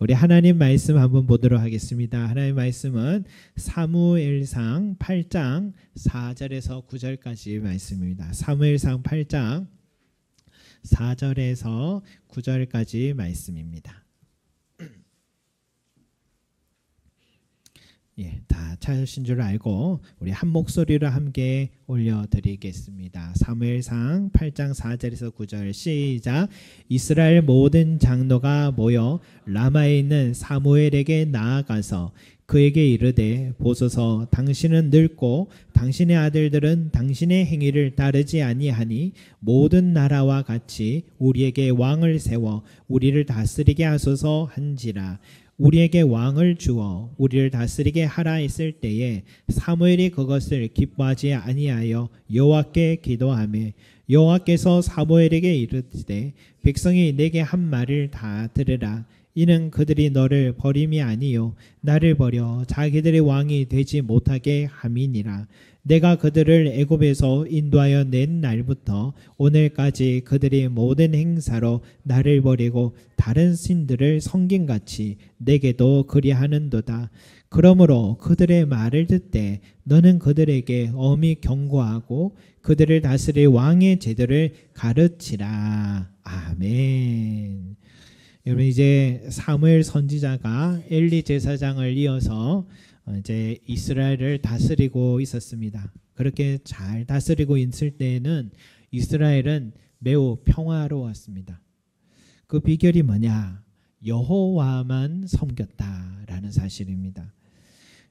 우리 하나님 말씀 한번 보도록 하겠습니다. 하나님 말씀은 사무엘상 8장 4절에서 9절까지 말씀입니다. 사무엘상 8장 4절에서 9절까지 말씀입니다. 다 찾으신 줄 알고 우리 한 목소리로 함께 올려드리겠습니다. 사무엘상 8장 4절에서 9절 시작. 이스라엘 모든 장로가 모여 라마에 있는 사무엘에게 나아가서 그에게 이르되 보소서 당신은 늙고 당신의 아들들은 당신의 행위를 따르지 아니하니 모든 나라와 같이 우리에게 왕을 세워 우리를 다스리게 하소서 한지라. 우리에게 왕을 주어 우리를 다스리게 하라 했을 때에 사무엘이 그것을 기뻐하지 아니하여 여호와께 기도하며 여호와께서 사무엘에게 이르시되 백성이 내게 한 말을 다 들으라. 이는 그들이 너를 버림이 아니요 나를 버려 자기들의 왕이 되지 못하게 함이니라. 내가 그들을 애굽에서 인도하여 낸 날부터 오늘까지 그들이 모든 행사로 나를 버리고 다른 신들을 섬김같이 내게도 그리하는도다. 그러므로 그들의 말을 듣되 너는 그들에게 엄히 경고하고 그들을 다스릴 왕의 제도를 가르치라. 아멘. 여러분, 이제 사무엘 선지자가 엘리 제사장을 이어서 이제 이스라엘을 다스리고 있었습니다. 그렇게 잘 다스리고 있을 때에는 이스라엘은 매우 평화로웠습니다. 그 비결이 뭐냐? 여호와만 섬겼다라는 사실입니다.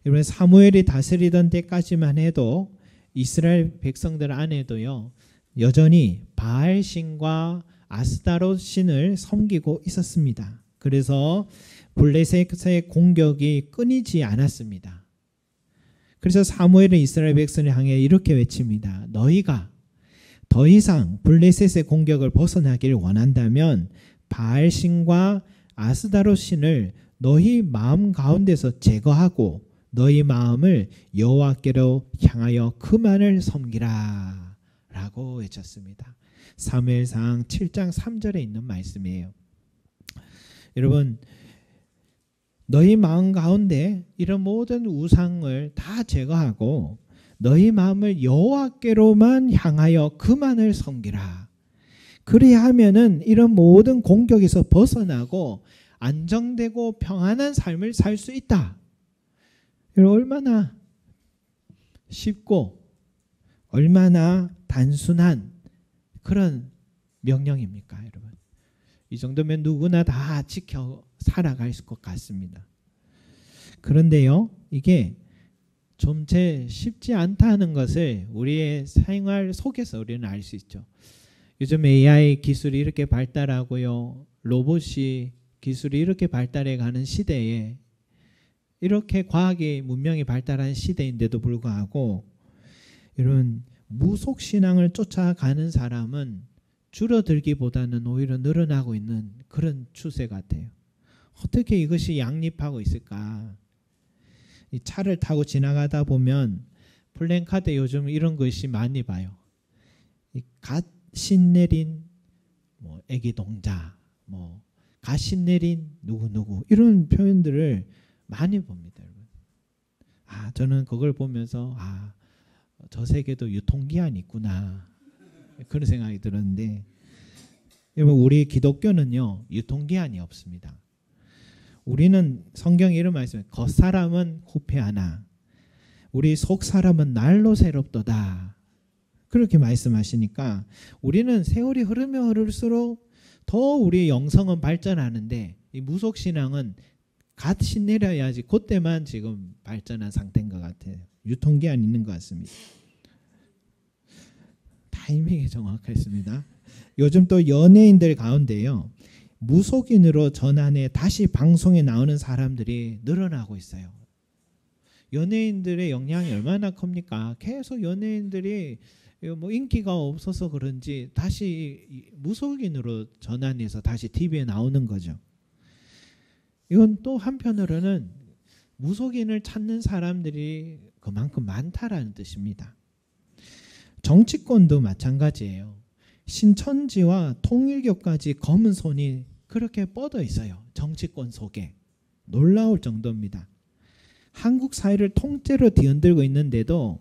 여러분, 사무엘이 다스리던 때까지만 해도 이스라엘 백성들 안에도요 여전히 바알 신과 아스타롯 신을 섬기고 있었습니다. 그래서 블레셋의 공격이 끊이지 않았습니다. 그래서 사무엘은 이스라엘 백성을 향해 이렇게 외칩니다. 너희가 더 이상 블레셋의 공격을 벗어나기를 원한다면 바알 신과 아스타롯 신을 너희 마음 가운데서 제거하고 너희 마음을 여호와께로 향하여 그만을 섬기라 라고 외쳤습니다. 사무엘상 7장 3절에 있는 말씀이에요. 여러분, 너희 마음 가운데 이런 모든 우상을 다 제거하고 너희 마음을 여호와께로만 향하여 그만을 섬기라. 그래야 하면은 이런 모든 공격에서 벗어나고 안정되고 평안한 삶을 살 수 있다. 얼마나 쉽고 얼마나 단순한 그런 명령입니까, 여러분? 이 정도면 누구나 다 지켜 살아갈 것 같습니다. 그런데요, 이게 좀 쉽지 않다는 것을 우리의 생활 속에서 우리는 알 수 있죠. 요즘 AI 기술이 이렇게 발달하고요, 로봇이 기술이 이렇게 발달해 가는 시대에 이렇게 과학이 문명이 발달한 시대인데도 불구하고 여러분, 무속신앙을 쫓아가는 사람은 줄어들기보다는 오히려 늘어나고 있는 그런 추세 같아요. 어떻게 이것이 양립하고 있을까? 이 차를 타고 지나가다 보면 플랜카드 요즘 이런 것이 많이 봐요. 갓 신내린 애기 동자, 갓 신내린 누구 이런 표현들을 많이 봅니다, 여러분. 저는 그걸 보면서 저 세계도 유통기한이 있구나 그런 생각이 들었는데, 여러분, 우리 기독교는요 유통기한이 없습니다. 우리는 성경에 이런 말씀이에요. 겉사람은 후패하나 우리 속사람은 날로 새롭도다. 그렇게 말씀하시니까 우리는 세월이 흐르면 흐를수록 더 우리 영성은 발전하는데 이 무속신앙은 갓 신내려야지 그때만 지금 발전한 상태인 것 같아요. 유통기한 있는 것 같습니다. 타이밍이 정확했습니다. 요즘 또 연예인들 가운데요, 무속인으로 전환해 다시 방송에 나오는 사람들이 늘어나고 있어요. 연예인들의 영향이 얼마나 큽니까? 계속 연예인들이 인기가 없어서 그런지 다시 무속인으로 전환해서 다시 TV에 나오는 거죠. 이건 또 한편으로는 무속인을 찾는 사람들이 그만큼 많다라는 뜻입니다. 정치권도 마찬가지예요. 신천지와 통일교까지 검은 손이 그렇게 뻗어 있어요. 정치권 속에. 놀라울 정도입니다. 한국 사회를 통째로 뒤흔들고 있는데도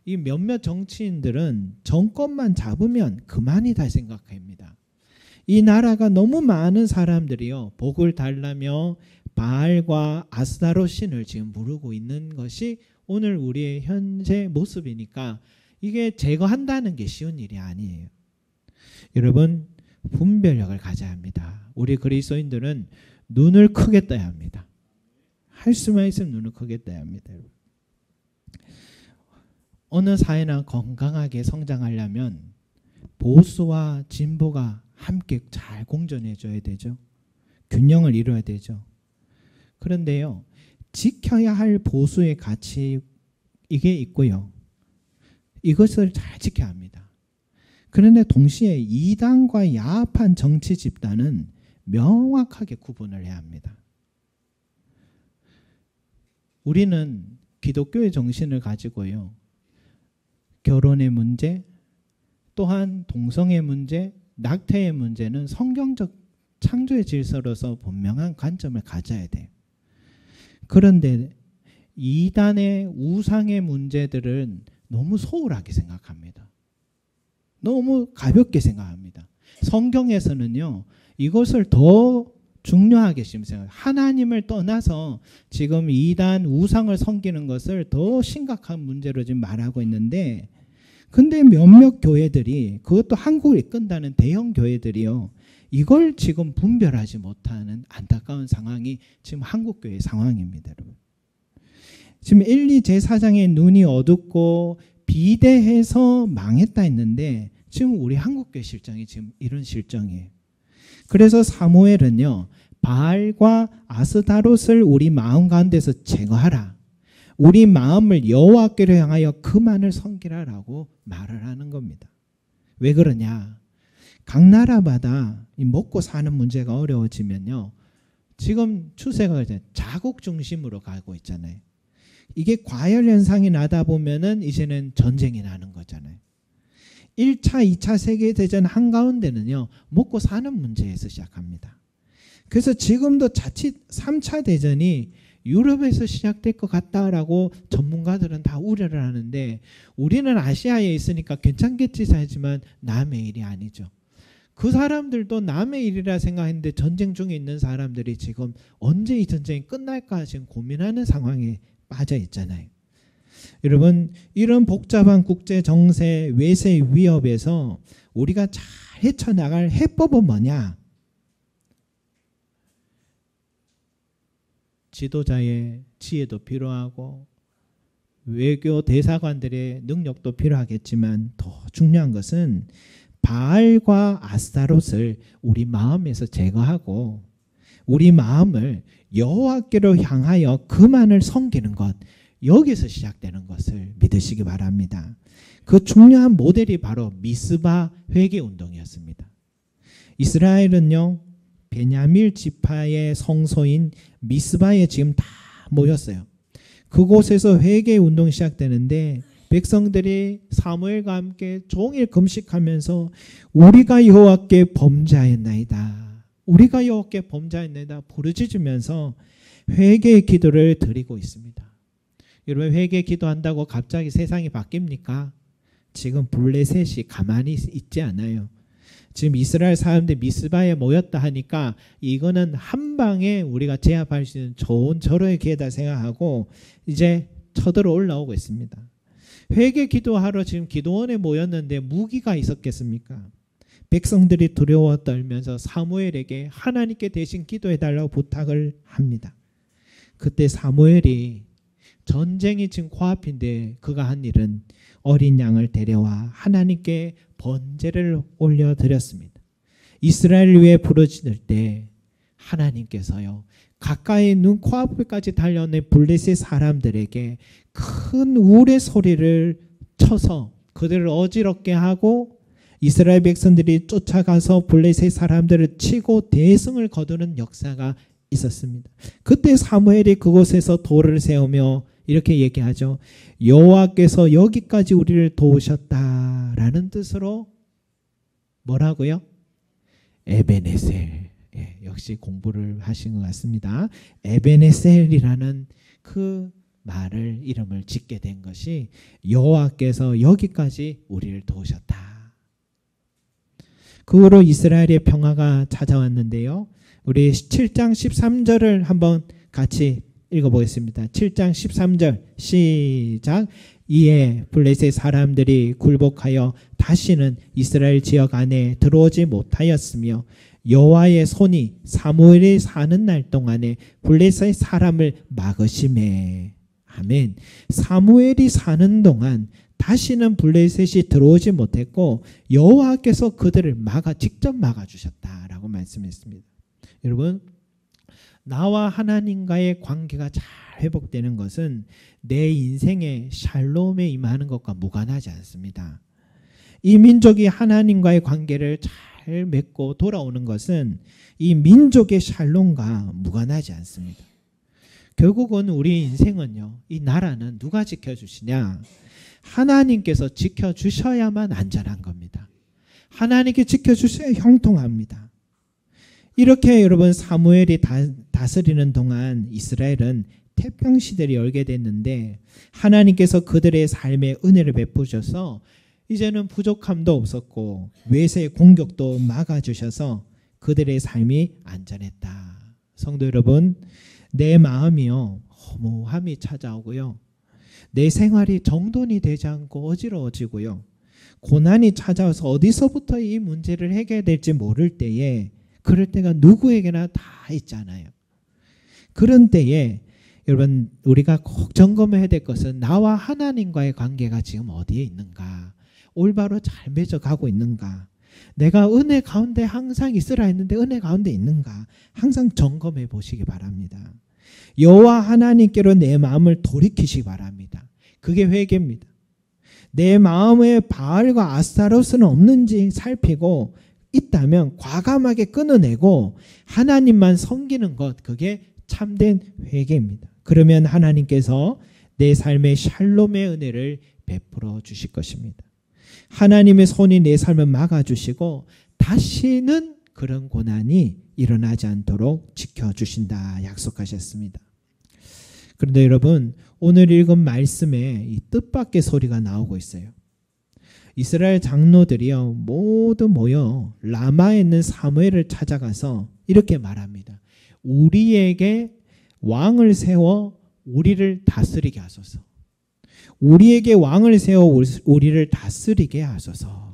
이 몇몇 정치인들은 정권만 잡으면 그만이다 생각합니다. 이 나라가 너무 많은 사람들이요, 복을 달라며 바알과 아스타롯 신을 지금 부르고 있는 것이 오늘 우리의 현재 모습이니까 이게 제거한다는 게 쉬운 일이 아니에요. 여러분, 분별력을 가져야 합니다. 우리 그리스도인들은 눈을 크게 떠야 합니다. 할 수만 있으면 눈을 크게 떠야 합니다. 어느 사회나 건강하게 성장하려면 보수와 진보가 함께 잘 공존해 줘야 되죠. 균형을 이루어야 되죠. 그런데요, 지켜야 할 보수의 가치 이게 있고요. 이것을 잘 지켜야 합니다. 그런데 동시에 이단과 야합한 정치 집단은 명확하게 구분을 해야 합니다. 우리는 기독교의 정신을 가지고요, 결혼의 문제, 또한 동성의 문제, 낙태의 문제는 성경적 창조의 질서로서 분명한 관점을 가져야 돼요. 그런데 이단의 우상의 문제들은 너무 소홀하게 생각합니다. 너무 가볍게 생각합니다. 성경에서는요, 이것을 더 중요하게 생각해요. 하나님을 떠나서 지금 이단 우상을 섬기는 것을 더 심각한 문제로 지금 말하고 있는데, 근데 몇몇 교회들이, 그것도 한국을 이끈다는 대형 교회들이요, 이걸 지금 분별하지 못하는 안타까운 상황이 지금 한국교회 상황입니다. 여러분. 지금 1, 2 제사장의 눈이 어둡고 비대해서 망했다 했는데 지금 우리 한국교회 실정이 지금 이런 실정이에요. 그래서 사무엘은요, 바알과 아스타롯을 우리 마음 가운데서 제거하라. 우리 마음을 여호와께로 향하여 그만을 섬기라라고 말을 하는 겁니다. 왜 그러냐? 각 나라마다 먹고 사는 문제가 어려워지면요, 지금 추세가 자국 중심으로 가고 있잖아요. 이게 과열 현상이 나다 보면은 이제는 전쟁이 나는 거잖아요. 1차, 2차 세계대전 한가운데는요, 먹고 사는 문제에서 시작합니다. 그래서 지금도 자칫 3차 대전이 유럽에서 시작될 것 같다라고 전문가들은 다 우려를 하는데, 우리는 아시아에 있으니까 괜찮겠지 하지만 남의 일이 아니죠. 그 사람들도 남의 일이라 생각했는데 전쟁 중에 있는 사람들이 지금 언제 이 전쟁이 끝날까 지금 고민하는 상황에 빠져 있잖아요. 여러분, 이런 복잡한 국제 정세 외세 위협에서 우리가 잘 헤쳐나갈 해법은 뭐냐? 지도자의 지혜도 필요하고 외교 대사관들의 능력도 필요하겠지만 더 중요한 것은 바알과 아스타롯을 우리 마음에서 제거하고 우리 마음을 여호와께로 향하여 그만을 섬기는 것, 여기서 시작되는 것을 믿으시기 바랍니다. 그 중요한 모델이 바로 미스바 회개운동이었습니다. 이스라엘은요, 베냐민 지파의 성소인 미스바에 지금 다 모였어요. 그곳에서 회개운동이 시작되는데 백성들이 사무엘과 함께 종일 금식하면서 우리가 여호와께 범죄하였나이다, 우리가 여호와께 범죄하였나이다 부르짖으면서 회개의 기도를 드리고 있습니다. 여러분, 회개 기도한다고 갑자기 세상이 바뀝니까? 지금 블레셋이 가만히 있지 않아요. 지금 이스라엘 사람들이 미스바에 모였다 하니까 이거는 한 방에 우리가 제압할 수 있는 좋은 절호의 기회다 생각하고 이제 쳐들어 올라오고 있습니다. 회개 기도하러 지금 기도원에 모였는데 무기가 있었겠습니까? 백성들이 두려워 떨면서 사무엘에게 하나님께 대신 기도해달라고 부탁을 합니다. 그때 사무엘이 전쟁이 지금 코앞인데 그가 한 일은 어린 양을 데려와 하나님께 번제를 올려드렸습니다. 이스라엘 위에 부르짖을 때 하나님께서요, 가까이 눈 코앞까지 달려오는 블레셋 사람들에게 큰 울의 소리를 쳐서 그들을 어지럽게 하고 이스라엘 백성들이 쫓아가서 블레셋 사람들을 치고 대승을 거두는 역사가 있었습니다. 그때 사무엘이 그곳에서 돌을 세우며 이렇게 얘기하죠. 여호와께서 여기까지 우리를 도우셨다라는 뜻으로 뭐라고요? 에베네셀, 역시 공부를 하신 것 같습니다. 에베네셀이라는 그 말을 이름을 짓게 된 것이 여호와께서 여기까지 우리를 도우셨다. 그 후로 이스라엘의 평화가 찾아왔는데요. 우리 7장 13절을 한번 같이 읽어보겠습니다. 7장 13절 시작. 이에 블레셋 사람들이 굴복하여 다시는 이스라엘 지역 안에 들어오지 못하였으며 여호와의 손이 사무엘이 사는 날 동안에 블레셋 사람을 막으시매. 아멘. 사무엘이 사는 동안 다시는 블레셋이 들어오지 못했고 여호와께서 그들을 직접 막아주셨다라고 말씀했습니다. 여러분, 나와 하나님과의 관계가 잘 회복되는 것은 내 인생에 샬롬에 임하는 것과 무관하지 않습니다. 이 민족이 하나님과의 관계를 잘 맺고 돌아오는 것은 이 민족의 샬롬과 무관하지 않습니다. 결국은 우리 인생은요, 이 나라는 누가 지켜주시냐? 하나님께서 지켜주셔야만 안전한 겁니다. 하나님께 지켜주셔야 형통합니다. 이렇게 여러분 사무엘이 다스리는 동안 이스라엘은 태평시대를 열게 됐는데 하나님께서 그들의 삶에 은혜를 베푸셔서 이제는 부족함도 없었고 외세의 공격도 막아주셔서 그들의 삶이 안전했다. 성도 여러분, 내 마음이요 허무함이 찾아오고요, 내 생활이 정돈이 되지 않고 어지러워지고요, 고난이 찾아와서 어디서부터 이 문제를 해결될지 모를 때에, 그럴 때가 누구에게나 다 있잖아요. 그런 때에 여러분, 우리가 꼭 점검해야 될 것은 나와 하나님과의 관계가 지금 어디에 있는가, 올바로 잘 맺어가고 있는가, 내가 은혜 가운데 항상 있으라 했는데 은혜 가운데 있는가, 항상 점검해 보시기 바랍니다. 여호와 하나님께로 내 마음을 돌이키시기 바랍니다. 그게 회개입니다. 내 마음에 바알과 아스타로스는 없는지 살피고 있다면 과감하게 끊어내고 하나님만 섬기는 것, 그게 참된 회개입니다. 그러면 하나님께서 내 삶에 샬롬의 은혜를 베풀어 주실 것입니다. 하나님의 손이 내 삶을 막아주시고 다시는 그런 고난이 일어나지 않도록 지켜주신다 약속하셨습니다. 그런데 여러분, 오늘 읽은 말씀에 이 뜻밖의 소리가 나오고 있어요. 이스라엘 장로들이요 모두 모여 라마에 있는 사무엘을 찾아가서 이렇게 말합니다. 우리에게 왕을 세워 우리를 다스리게 하소서. 우리에게 왕을 세워 우리를 다스리게 하소서.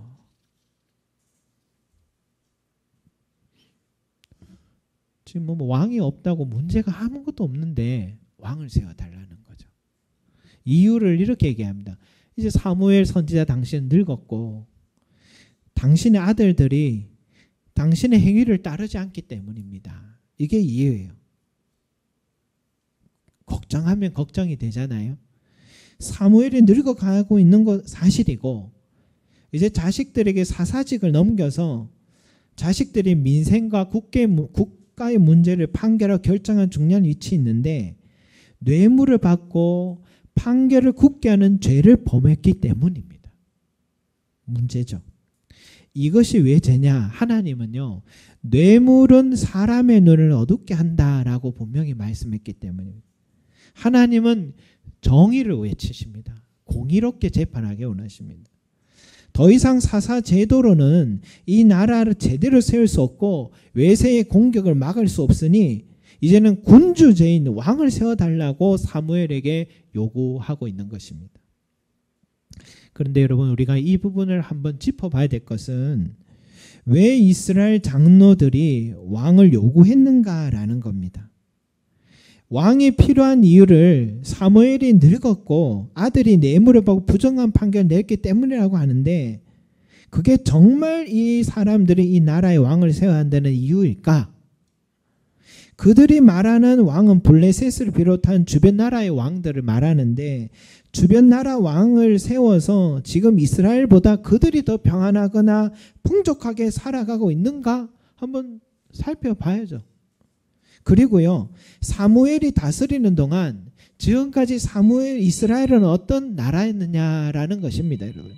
지금 뭐 왕이 없다고 문제가 아무것도 없는데 왕을 세워달라는 거죠. 이유를 이렇게 얘기합니다. 이제 사무엘 선지자 당신은 늙었고 당신의 아들들이 당신의 행위를 따르지 않기 때문입니다. 이게 이유예요. 걱정하면 걱정이 되잖아요. 사무엘이 늙어가고 있는 것 사실이고 이제 자식들에게 사사직을 넘겨서 자식들이 민생과 국가의 문제를 판결하고 결정하는 중요한 위치에 있는데 뇌물을 받고 판결을 굳게 하는 죄를 범했기 때문입니다. 문제죠. 이것이 왜 죄냐? 하나님은요, 뇌물은 사람의 눈을 어둡게 한다라고 분명히 말씀했기 때문입니다. 하나님은 정의를 외치십니다. 공의롭게 재판하게 원하십니다. 더 이상 사사 제도로는 이 나라를 제대로 세울 수 없고 외세의 공격을 막을 수 없으니 이제는 군주제인 왕을 세워달라고 사무엘에게 요구하고 있는 것입니다. 그런데 여러분, 우리가 이 부분을 한번 짚어봐야 될 것은 왜 이스라엘 장로들이 왕을 요구했는가라는 겁니다. 왕이 필요한 이유를 사무엘이 늙었고 아들이 뇌물을 받고 부정한 판결을 냈기 때문이라고 하는데 그게 정말 이 사람들이 이 나라의 왕을 세워야 한다는 이유일까? 그들이 말하는 왕은 블레셋을 비롯한 주변 나라의 왕들을 말하는데 주변 나라 왕을 세워서 지금 이스라엘보다 그들이 더 평안하거나 풍족하게 살아가고 있는가? 한번 살펴봐야죠. 그리고요, 사무엘이 다스리는 동안 지금까지 이스라엘은 어떤 나라였느냐라는 것입니다, 여러분.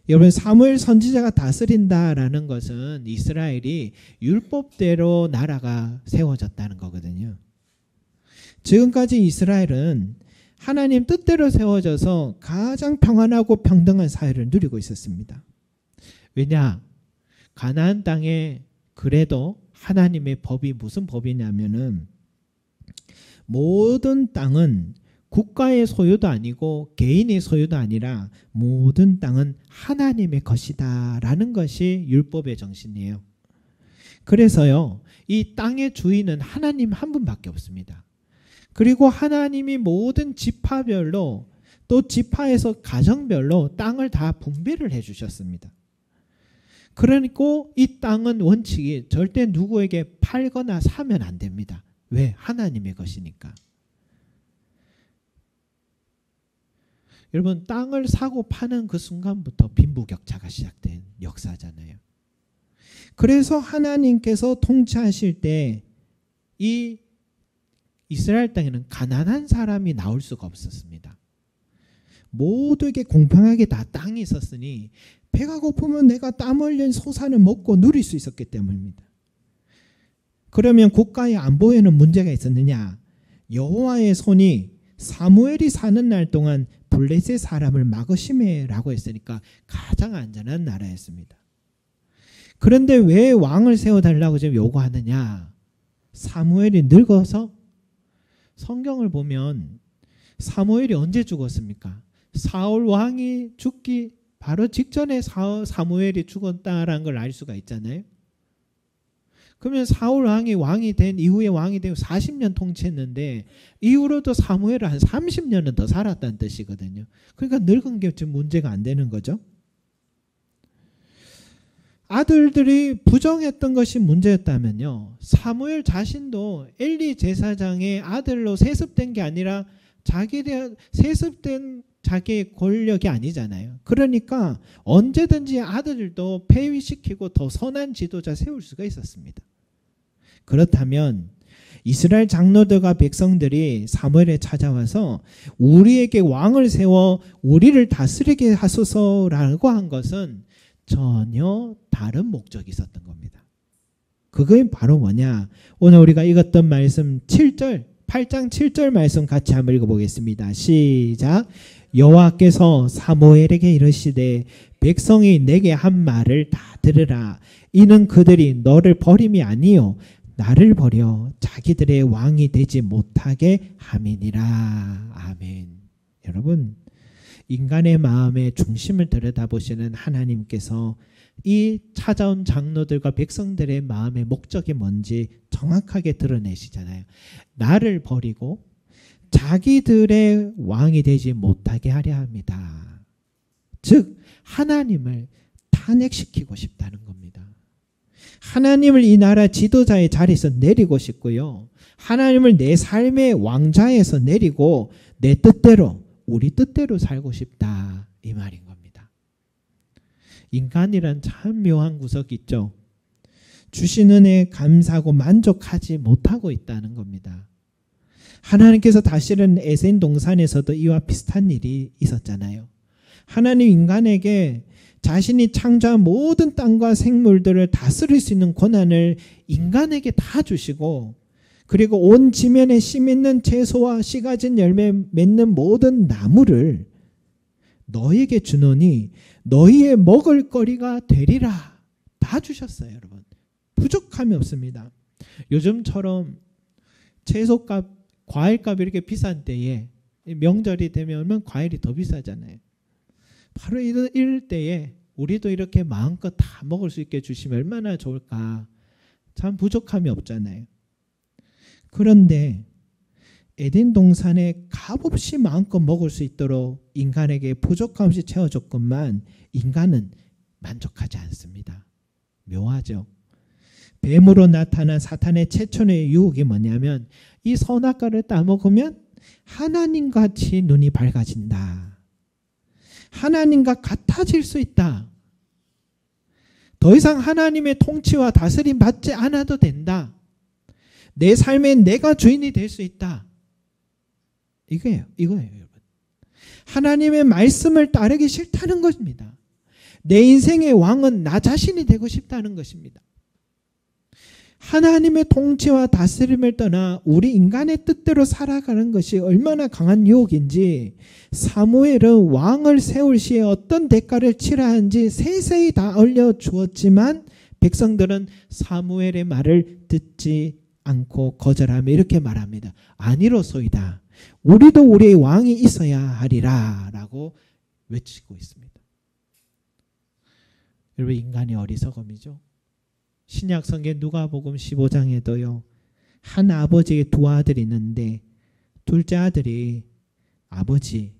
여러분, 사무엘 선지자가 다스린다라는 것은 이스라엘이 율법대로 나라가 세워졌다는 거거든요. 지금까지 이스라엘은 하나님 뜻대로 세워져서 가장 평안하고 평등한 사회를 누리고 있었습니다. 왜냐? 가나안 땅에 그래도 하나님의 법이 무슨 법이냐면은 모든 땅은 국가의 소유도 아니고 개인의 소유도 아니라 모든 땅은 하나님의 것이다 라는 것이 율법의 정신이에요. 그래서요, 이 땅의 주인은 하나님 한 분밖에 없습니다. 그리고 하나님이 모든 지파별로 또 지파에서 가정별로 땅을 다 분배를 해주셨습니다. 그러니까 이 땅은 원칙이 절대 누구에게 팔거나 사면 안 됩니다. 왜? 하나님의 것이니까. 여러분, 땅을 사고 파는 그 순간부터 빈부격차가 시작된 역사잖아요. 그래서 하나님께서 통치하실 때 이 이스라엘 땅에는 가난한 사람이 나올 수가 없었습니다. 모두에게 공평하게 다 땅이 있었으니 배가 고프면 내가 땀 흘린 소산을 먹고 누릴 수 있었기 때문입니다. 그러면 국가의 안보에는 문제가 있었느냐? 여호와의 손이 사무엘이 사는 날 동안 블레셋 사람을 막으심에라고 했으니까 가장 안전한 나라였습니다. 그런데 왜 왕을 세워달라고 지금 요구하느냐? 사무엘이 늙어서? 성경을 보면 사무엘이 언제 죽었습니까? 사울 왕이 죽기 바로 직전에 사무엘이 죽었다라는 걸 알 수가 있잖아요. 그러면 사울 왕이 된 이후에 왕이 되고 40년 통치했는데 이후로도 사무엘은 한 30년은 더 살았다는 뜻이거든요. 그러니까 늙은 게 지금 문제가 안 되는 거죠. 아들들이 부정했던 것이 문제였다면요, 사무엘 자신도 엘리 제사장의 아들로 세습된 게 아니라 세습된 자기의 권력이 아니잖아요. 그러니까 언제든지 아들도 폐위시키고 더 선한 지도자 세울 수가 있었습니다. 그렇다면 이스라엘 장로들과 백성들이 사무엘에 찾아와서 우리에게 왕을 세워 우리를 다스리게 하소서라고 한 것은 전혀 다른 목적이 있었던 겁니다. 그게 바로 뭐냐? 오늘 우리가 읽었던 말씀 7절, 8장 7절 말씀 같이 한번 읽어보겠습니다. 시작. 여호와께서 사무엘에게 이르시되 백성이 내게 한 말을 다 들으라. 이는 그들이 너를 버림이 아니요 나를 버려 자기들의 왕이 되지 못하게 함이니라. 아멘. 여러분, 인간의 마음의 중심을 들여다보시는 하나님께서 이 찾아온 장로들과 백성들의 마음의 목적이 뭔지 정확하게 드러내시잖아요. 나를 버리고 자기들의 왕이 되지 못하게 하려 합니다. 즉 하나님을 탄핵시키고 싶다는 겁니다. 하나님을 이 나라 지도자의 자리에서 내리고 싶고요, 하나님을 내 삶의 왕좌에서 내리고 내 뜻대로, 우리 뜻대로 살고 싶다, 이 말인 겁니다. 인간이란 참 묘한 구석이 있죠. 주신 은혜에 감사하고 만족하지 못하고 있다는 겁니다. 하나님께서 다시는 에덴 동산에서도 이와 비슷한 일이 있었잖아요. 하나님 인간에게 자신이 창조한 모든 땅과 생물들을 다스릴 수 있는 권한을 인간에게 다 주시고, 그리고 온 지면에 씨 맺는 채소와 씨 가진 열매 맺는 모든 나무를 너에게 주노니 너희의 먹을 거리가 되리라, 다 주셨어요. 여러분, 부족함이 없습니다. 요즘처럼 채소값, 과일값이 이렇게 비싼 때에, 명절이 되면 과일이 더 비싸잖아요. 바로 이럴 때에 우리도 이렇게 마음껏 다 먹을 수 있게 주시면 얼마나 좋을까. 참 부족함이 없잖아요. 그런데 에덴 동산에 값없이 마음껏 먹을 수 있도록 인간에게 부족함 없이 채워줬건만 인간은 만족하지 않습니다. 묘하죠. 뱀으로 나타난 사탄의 최초의 유혹이 뭐냐면 이 선악과를 따먹으면 하나님같이 눈이 밝아진다. 하나님과 같아질 수 있다. 더 이상 하나님의 통치와 다스림 받지 않아도 된다. 내 삶에 내가 주인이 될 수 있다. 이거예요, 여러분. 하나님의 말씀을 따르기 싫다는 것입니다. 내 인생의 왕은 나 자신이 되고 싶다는 것입니다. 하나님의 통치와 다스림을 떠나 우리 인간의 뜻대로 살아가는 것이 얼마나 강한 유혹인지 사무엘은 왕을 세울 시에 어떤 대가를 치러야 하는지 세세히 다 알려주었지만 백성들은 사무엘의 말을 듣지 않고 거절하며 이렇게 말합니다. 아니로소이다. 우리도 우리의 왕이 있어야 하리라 라고 외치고 있습니다. 여러분, 인간이 어리석음이죠. 신약 성경 누가복음 15장에도요. 한 아버지의 두 아들이 있는데 둘째 아들이 아버지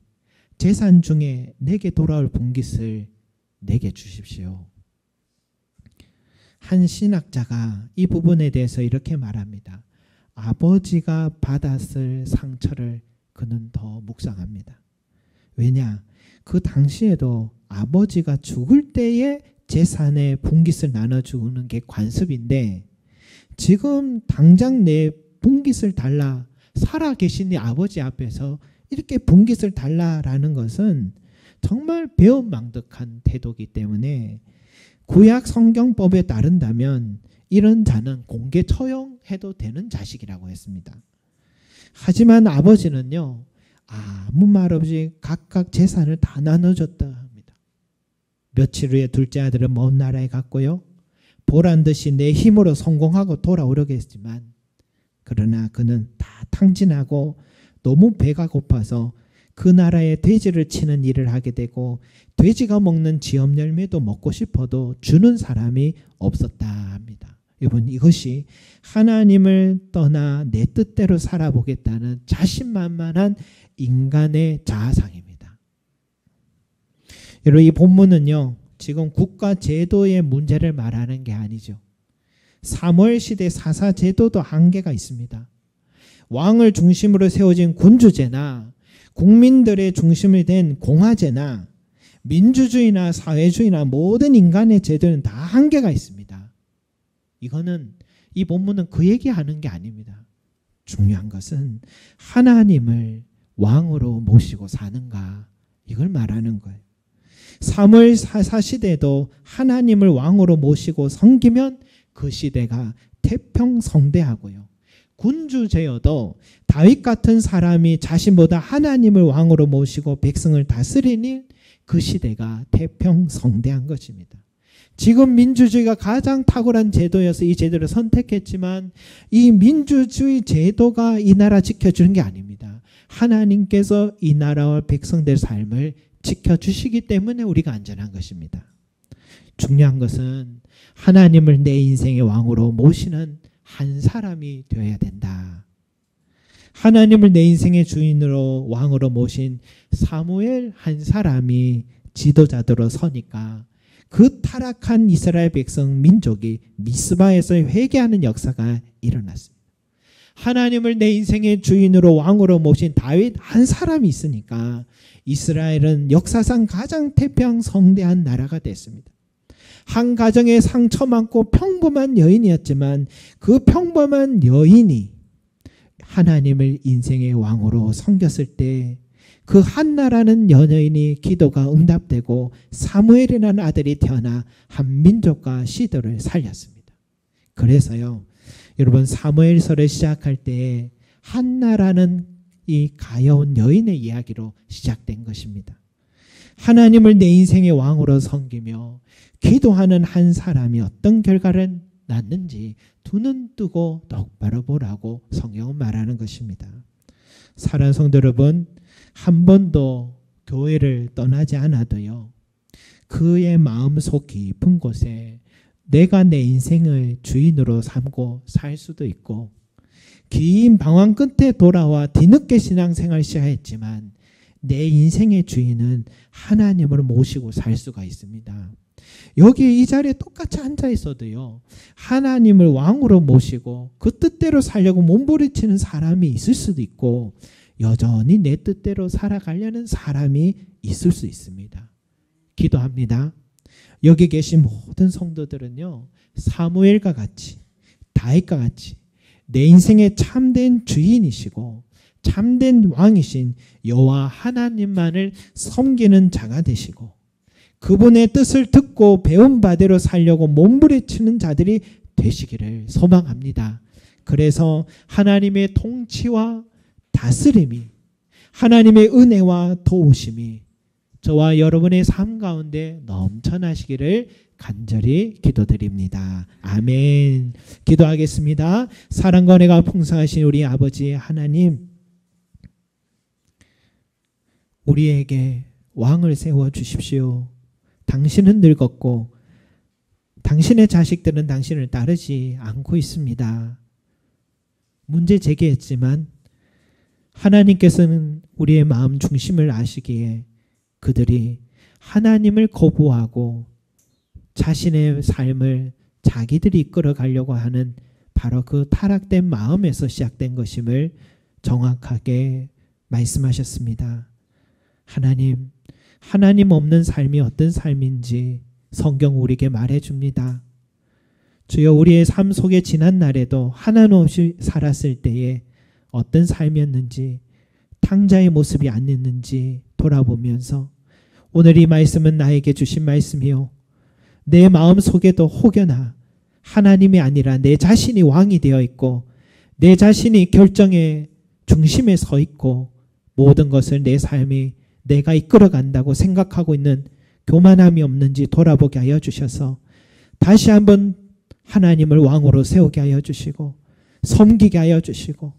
재산 중에 내게 돌아올 분깃을 내게 주십시오. 한 신학자가 이 부분에 대해서 이렇게 말합니다. 아버지가 받았을 상처를 그는 더 묵상합니다. 왜냐? 그 당시에도 아버지가 죽을 때에 재산의 분깃을 나눠주는 게 관습인데 지금 당장 내 분깃을 달라, 살아계신 네 아버지 앞에서 이렇게 분깃을 달라라는 것은 정말 배은망덕한 태도이기 때문에 구약 성경법에 따른다면 이런 자는 공개 처형해도 되는 자식이라고 했습니다. 하지만 아버지는요, 아무 말 없이 각각 재산을 다 나눠줬다 합니다. 며칠 후에 둘째 아들은 먼 나라에 갔고요. 보란 듯이 내 힘으로 성공하고 돌아오려고 했지만 그러나 그는 다 탕진하고 너무 배가 고파서 그 나라에 돼지를 치는 일을 하게 되고 돼지가 먹는 지업 열매도 먹고 싶어도 주는 사람이 없었다 합니다. 여러분, 이것이 하나님을 떠나 내 뜻대로 살아보겠다는 자신만만한 인간의 자아상입니다. 여러분, 이 본문은요, 지금 국가 제도의 문제를 말하는 게 아니죠. 사무엘 시대 사사 제도도 한계가 있습니다. 왕을 중심으로 세워진 군주제나 국민들의 중심이 된 공화제나 민주주의나 사회주의나 모든 인간의 제도는 다 한계가 있습니다. 이거는 이 본문은 그 얘기하는 게 아닙니다. 중요한 것은 하나님을 왕으로 모시고 사는가, 이걸 말하는 거예요. 사무엘 사사 시대도 하나님을 왕으로 모시고 섬기면 그 시대가 태평성대하고요. 군주제여도 다윗 같은 사람이 자신보다 하나님을 왕으로 모시고 백성을 다스리니 그 시대가 태평성대한 것입니다. 지금 민주주의가 가장 탁월한 제도여서 이 제도를 선택했지만 이 민주주의 제도가 이 나라 지켜주는 게 아닙니다. 하나님께서 이 나라와 백성들 삶을 지켜주시기 때문에 우리가 안전한 것입니다. 중요한 것은 하나님을 내 인생의 왕으로 모시는 한 사람이 되어야 된다. 하나님을 내 인생의 주인으로 왕으로 모신 사무엘 한 사람이 지도자로 서니까 그 타락한 이스라엘 백성 민족이 미스바에서 회개하는 역사가 일어났습니다. 하나님을 내 인생의 주인으로 왕으로 모신 다윗 한 사람이 있으니까 이스라엘은 역사상 가장 태평성대한 나라가 됐습니다. 한 가정에 상처 많고 평범한 여인이었지만 그 평범한 여인이 하나님을 인생의 왕으로 섬겼을 때 그 한나라는 여인이 기도가 응답되고 사무엘이라는 아들이 태어나 한 민족과 시대를 살렸습니다. 그래서요, 여러분, 사무엘서를 시작할 때 한나라는 이 가여운 여인의 이야기로 시작된 것입니다. 하나님을 내 인생의 왕으로 섬기며 기도하는 한 사람이 어떤 결과를 낳는지 두 눈 뜨고 똑바로 보라고 성경은 말하는 것입니다. 사랑하는 성도 여러분, 한 번도 교회를 떠나지 않아도요, 그의 마음속 깊은 곳에 내가 내 인생을 주인으로 삼고 살 수도 있고 긴 방황 끝에 돌아와 뒤늦게 신앙생활 시작했지만 내 인생의 주인은 하나님을 모시고 살 수가 있습니다. 여기 이 자리에 똑같이 앉아 있어도요, 하나님을 왕으로 모시고 그 뜻대로 살려고 몸부림치는 사람이 있을 수도 있고 여전히 내 뜻대로 살아가려는 사람이 있을 수 있습니다. 기도합니다. 여기 계신 모든 성도들은요, 사무엘과 같이 다윗과 같이 내 인생의 참된 주인이시고 참된 왕이신 여호와 하나님만을 섬기는 자가 되시고 그분의 뜻을 듣고 배운 바대로 살려고 몸부림치는 자들이 되시기를 소망합니다. 그래서 하나님의 통치와 다스림이, 하나님의 은혜와 도우심이 저와 여러분의 삶 가운데 넘쳐나시기를 간절히 기도드립니다. 아멘. 기도하겠습니다. 사랑과 은혜가 풍성하신 우리 아버지 하나님, 우리에게 왕을 세워 주십시오. 당신은 늙었고 당신의 자식들은 당신을 따르지 않고 있습니다. 문제 제기했지만 하나님께서는 우리의 마음 중심을 아시기에 그들이 하나님을 거부하고 자신의 삶을 자기들이 이끌어가려고 하는 바로 그 타락된 마음에서 시작된 것임을 정확하게 말씀하셨습니다. 하나님 없는 삶이 어떤 삶인지 성경 우리에게 말해줍니다. 주여, 우리의 삶 속에 지난 날에도 하나님 없이 살았을 때에 어떤 삶이었는지, 탕자의 모습이 아니었는지 돌아보면서 오늘 이 말씀은 나에게 주신 말씀이요, 내 마음 속에도 혹여나 하나님이 아니라 내 자신이 왕이 되어 있고 내 자신이 결정의 중심에 서 있고 모든 것을 내 삶이 내가 이끌어간다고 생각하고 있는 교만함이 없는지 돌아보게 하여 주셔서 다시 한번 하나님을 왕으로 세우게 하여 주시고 섬기게 하여 주시고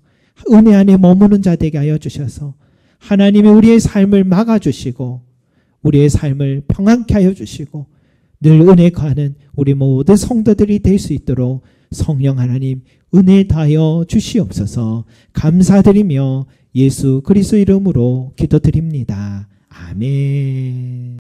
은혜 안에 머무는 자 되게 하여 주셔서 하나님이 우리의 삶을 막아주시고 우리의 삶을 평안케 하여 주시고 늘 은혜 가는 우리 모든 성도들이 될 수 있도록 성령 하나님 은혜 다하여 주시옵소서. 감사드리며 예수 그리스도 이름으로 기도드립니다. 아멘.